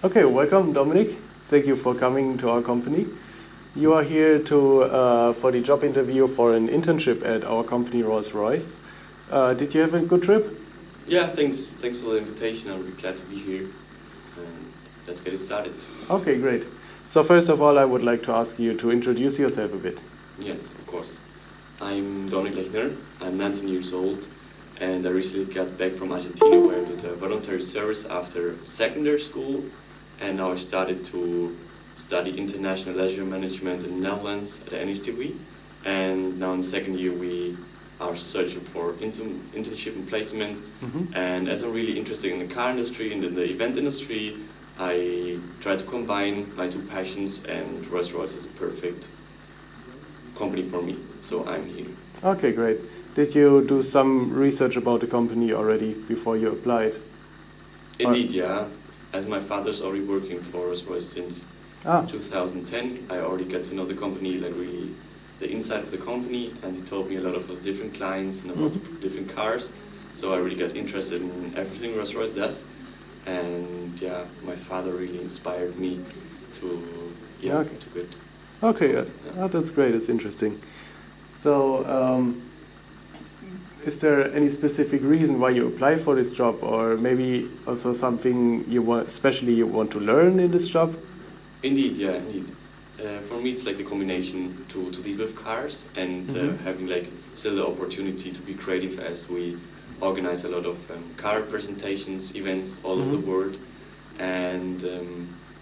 Okay, welcome, Dominic. Thank you for coming to our company. You are here for the job interview for an internship at our company, Rolls-Royce. Did you have a good trip? Yeah, thanks. Thanks for the invitation. I'm really glad to be here. Let's get it started. Okay, great. So first of all, I would like to ask you to introduce yourself a bit. Yes, of course. I'm Dominic Lechner. I'm 19 years old, and I recently got back from Argentina, where I did a voluntary service after secondary school, and now I started to study international leisure management in the Netherlands at the NHTV. And now in the second year, we are searching for internship and placement. And as I'm really interested in the car industry and in the event industry, I try to combine my two passions, and Rolls-Royce is a perfect company for me, so I'm here. Okay, great. Did you do some research about the company already before you applied? Indeed, yeah. As my father's already working for Rolls-Royce since 2010, I already got to know the company, like really the inside of the company, and he told me a lot of different clients and about different cars. So I really got interested in everything Rolls-Royce does. And yeah, my father really inspired me to Okay. to it. Okay, that's great. It's interesting. So, is there any specific reason why you apply for this job, or maybe also something you want, especially you want to learn in this job? Indeed, yeah, indeed. For me, it's like the combination to deal with cars and having like still the opportunity to be creative, as we organize a lot of car presentations, events all over the world. And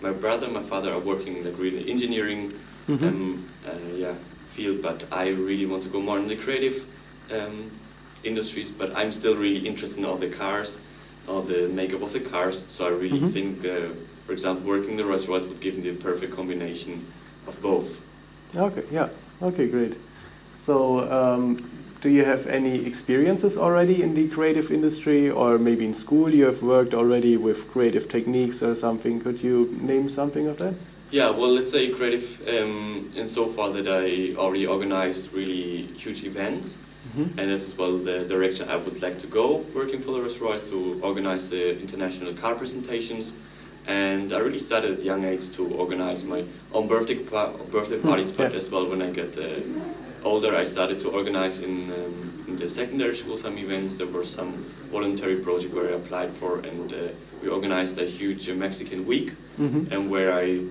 my brother and my father are working like really engineering field, but I really want to go more in the creative industries. But I'm still really interested in all the cars, all the makeup of the cars. So I really think, for example, working the Rolls-Royce would give me the perfect combination of both. Okay, yeah. Okay, great. So, do you have any experiences already in the creative industry, or maybe in school you have worked already with creative techniques or something? Could you name something of that? Yeah, well, let's say creative in so far that I already organized really huge events, and that's as well the direction I would like to go, working for the Rolls-Royce, to organize the international car presentations. And I really started at a young age to organize my own birthday parties, but as well when I get older, I started to organize in the secondary school some events. There were some voluntary project where I applied for, and we organized a huge Mexican week, and where I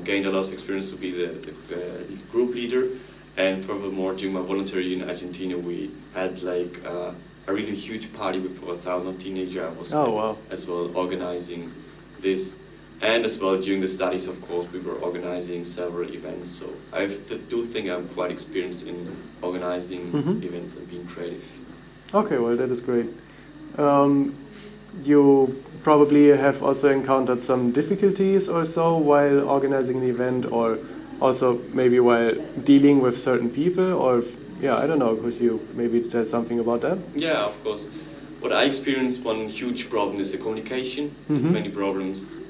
gained a lot of experience to be the group leader. And furthermore, during my voluntary year in Argentina, we had like a really huge party with 1,000 teenagers. I was as well organizing this. And as well, during the studies, of course, we were organizing several events. So I do think I'm quite experienced in organizing events and being creative. Okay, well, that is great. You probably have also encountered some difficulties or so while organizing an event, or also maybe while dealing with certain people, or yeah, I don't know, could you maybe tell something about that? Yeah, of course. What I experienced, one huge problem is the communication. Many problems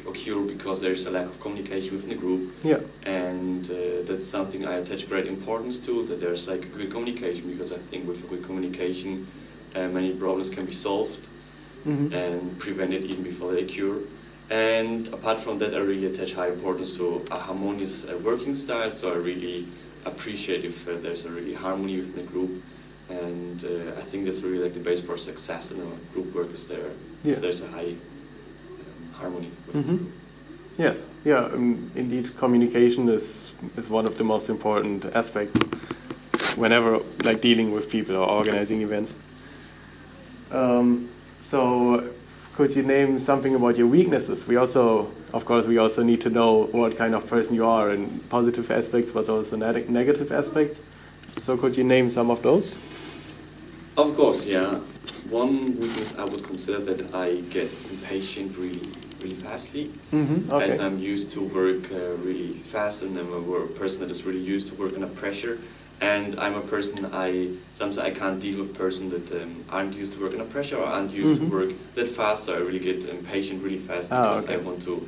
occur because there's a lack of communication within the group. Yeah. And that's something I attach great importance to, that there's like a good communication, because I think with a good communication, many problems can be solved and prevented even before they occur. And apart from that, I really attach high importance to a harmonious working style. So I really appreciate if there's a really harmony within the group. And I think that's really like the base for success in our group work, is there if there's a high harmony with the group. Yes, yeah, indeed, communication is one of the most important aspects whenever like dealing with people or organizing events. So could you name something about your weaknesses? Of course, we also need to know what kind of person you are, in positive aspects, but also negative aspects. So could you name some of those? Of course, yeah. One weakness I would consider that I get impatient really fastly, as I'm used to work really fast, and I'm a person that is really used to work under pressure. And I'm a person, sometimes I can't deal with person that aren't used to work under pressure or aren't used to work that fast. So I really get impatient really fast because I want to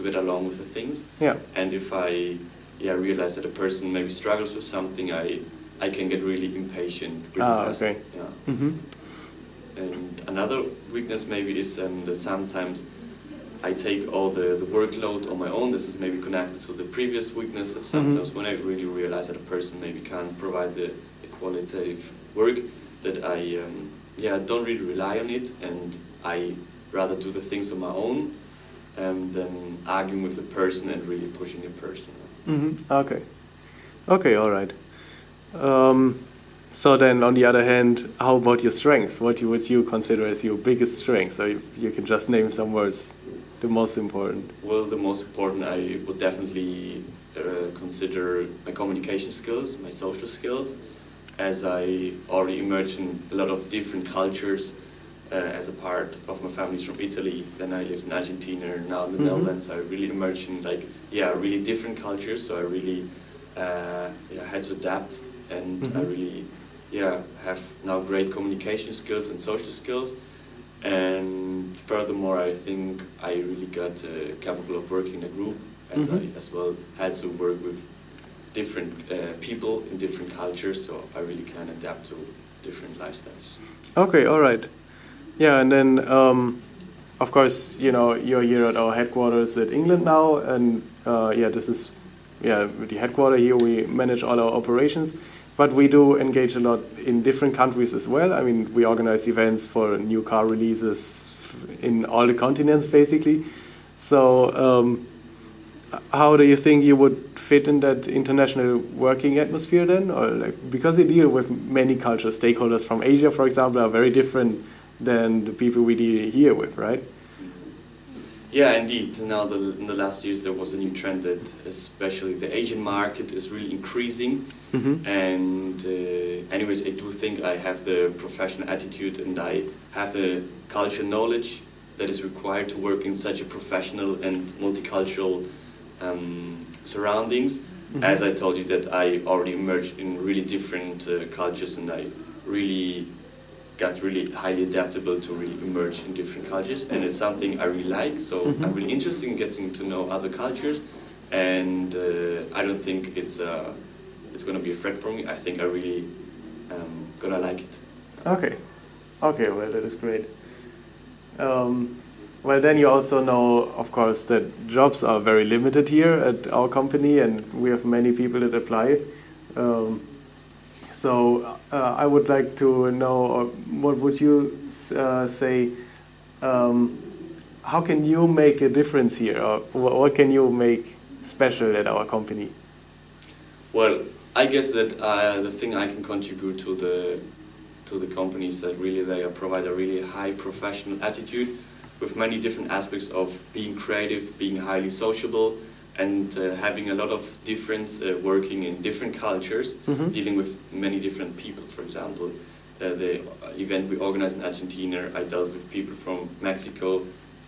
get along with the things. Yeah. And if I realize that a person maybe struggles with something, I can get really impatient really fast. Okay. Yeah. And another weakness maybe is that sometimes I take all the workload on my own. This is maybe connected to the previous weakness that sometimes when I really realize that a person maybe can't provide the qualitative work, that I don't really rely on it, and I rather do the things on my own than arguing with the person and really pushing the person. Okay. Okay, all right. So then, on the other hand, how about your strengths? What would you consider as your biggest strengths? So you can just name some words, the most important. Well, the most important I would definitely consider my communication skills, my social skills, as I already emerged in a lot of different cultures as a part of my family's from Italy. Then I lived in Argentina, now in the Netherlands. I really emerged in really different cultures. So I really had to adapt, and I really have now great communication skills and social skills. And furthermore, I think I really got capable of working in a group, as I as well had to work with different people in different cultures, so I really can adapt to different lifestyles. Okay, all right. Yeah, and then of course, you're here at our headquarters at England now, and this is the headquarters here. We manage all our operations, but we do engage a lot in different countries as well. I mean, we organize events for new car releases in all the continents, basically. So how do you think you would fit in that international working atmosphere then? Or because you deal with many cultures, stakeholders from Asia, for example, are very different than the people we deal here with, right? Yeah, indeed. Now, in the last years, there was a new trend that especially the Asian market is really increasing. And anyways, I do think I have the professional attitude and I have the cultural knowledge that is required to work in such a professional and multicultural surroundings. As I told you, that I already emerged in really different cultures, and I really got really highly adaptable to really emerge in different cultures, and it's something I really like. So I'm really interested in getting to know other cultures, and I don't think it's going to be a threat for me. I think I really gonna like it. Okay, well, that is great. Well, then you also know, of course, that jobs are very limited here at our company, and we have many people that apply. So I would like to know, what would you say, how can you make a difference here, or what can you make special at our company? Well, I guess that the thing I can contribute to the company is that really they provide a really high professional attitude with many different aspects of being creative, being highly sociable, and having a lot of difference working in different cultures, dealing with many different people. For example, the event we organized in Argentina, I dealt with people from Mexico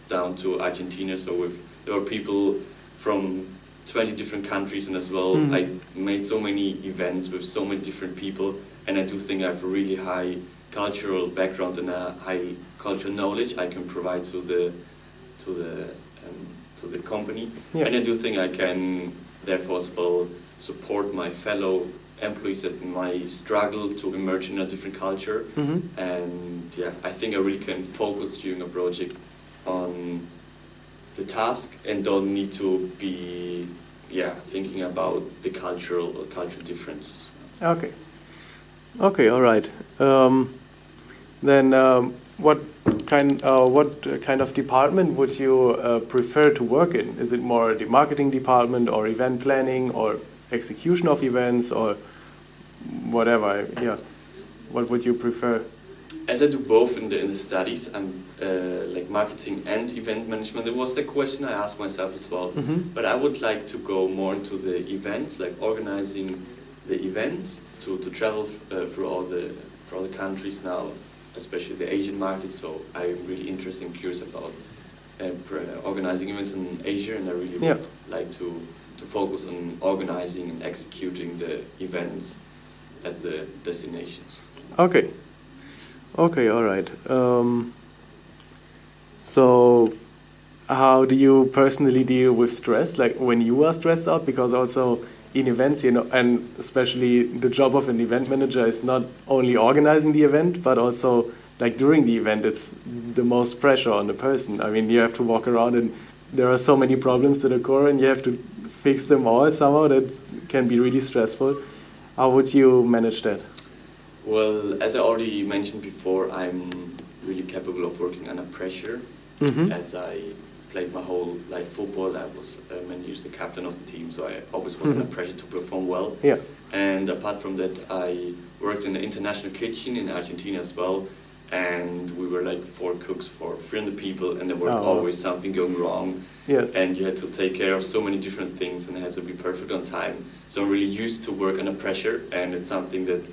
down to Argentina, so there were people from 20 different countries, and as well I made so many events with so many different people, and I do think I have a really high cultural background and a high cultural knowledge I can provide to the company. And I do think I can therefore as well support my fellow employees that might struggle to emerge in a different culture. And I think I really can focus during a project on the task and don't need to be thinking about the cultural differences. Okay, all right. Then what kind of department would you prefer to work in? Is it more the marketing department, or event planning, or execution of events, or whatever? What would you prefer? As I do both in the studies, I'm like marketing and event management. It was the question I asked myself as well. But I would like to go more into the events, like organizing the events, to travel through all the countries now, especially the Asian market. So I'm really interested and curious about organizing events in Asia, and I really would like to focus on organizing and executing the events at the destinations. Okay, all right. So how do you personally deal with stress, like when you are stressed out? Because also in events, and especially the job of an event manager is not only organizing the event, but also like during the event, it's the most pressure on the person. I mean, you have to walk around and there are so many problems that occur and you have to fix them all somehow. That can be really stressful. How would you manage that? Well, as I already mentioned before, I'm really capable of working under pressure. As I played my whole life football, I was many years the captain of the team, so I always was under pressure to perform well. Yeah. And apart from that, I worked in the international kitchen in Argentina as well, and we were like 4 cooks for 300 people, and there were always something going wrong. Yes. And you had to take care of so many different things, and it had to be perfect on time. So I'm really used to work under pressure, and it's something that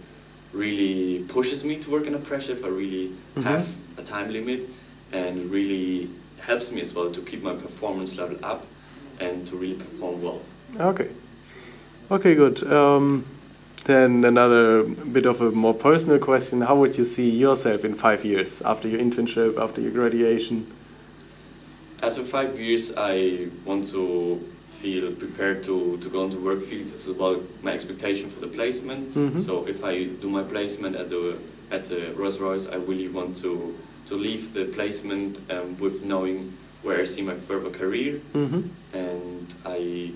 really pushes me to work under pressure if I really have a time limit, and really helps me as well to keep my performance level up and to really perform well. Okay. Okay, good. Then another bit of a more personal question. How would you see yourself in 5 years after your internship, after your graduation? After 5 years, I want to feel prepared to go into work field. It's about my expectation for the placement. So if I do my placement at the Rolls-Royce, I really want to leave the placement with knowing where I see my further career. And I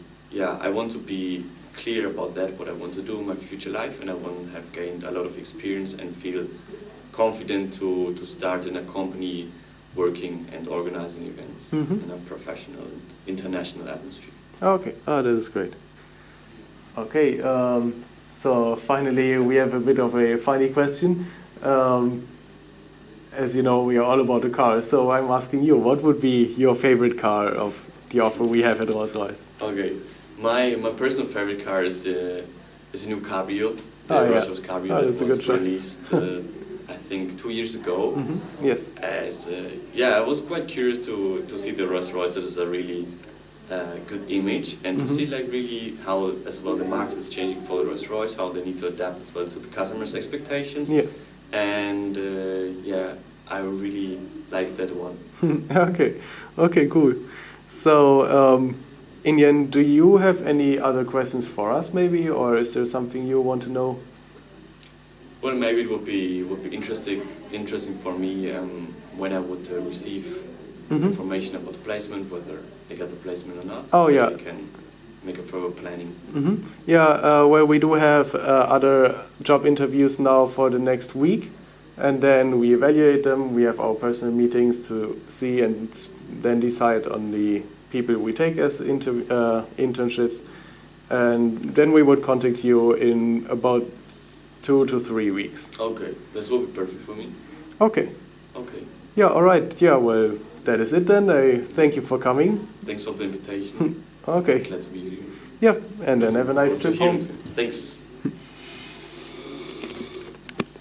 want to be clear about that, what I want to do in my future life, and I want to have gained a lot of experience and feel confident to start in a company working and organizing events in a professional and international atmosphere. Okay, that is great. Okay, so finally we have a bit of a funny question. As you know, we are all about the cars, so I'm asking you, what would be your favorite car of the offer we have at Rolls-Royce? Okay, my personal favorite car is a new Cabrio. The Rolls-Royce Cabrio that was released, I think 2 years ago. Yes. As I was quite curious to see the Rolls-Royce that is a really good image, and to see like really how as well the market is changing for the Rolls-Royce, how they need to adapt as well to the customers' expectations. Yes. And I really like that one. Okay, cool. So, in the end, do you have any other questions for us, maybe, or is there something you want to know? Well, maybe it would be interesting for me when I would receive information about the placement, whether I got the placement or not. Oh, yeah. I can make a further planning. Well, we do have other job interviews now for the next week, and then we evaluate them. We have our personal meetings to see and then decide on the people we take as internships, and then we would contact you in about 2 to 3 weeks. Okay, this will be perfect for me. Okay. Yeah, all right. Yeah, well, that is it then. I thank you for coming. Thanks for the invitation. Okay. Glad to be here. Yeah, and then have a nice trip home. Thanks.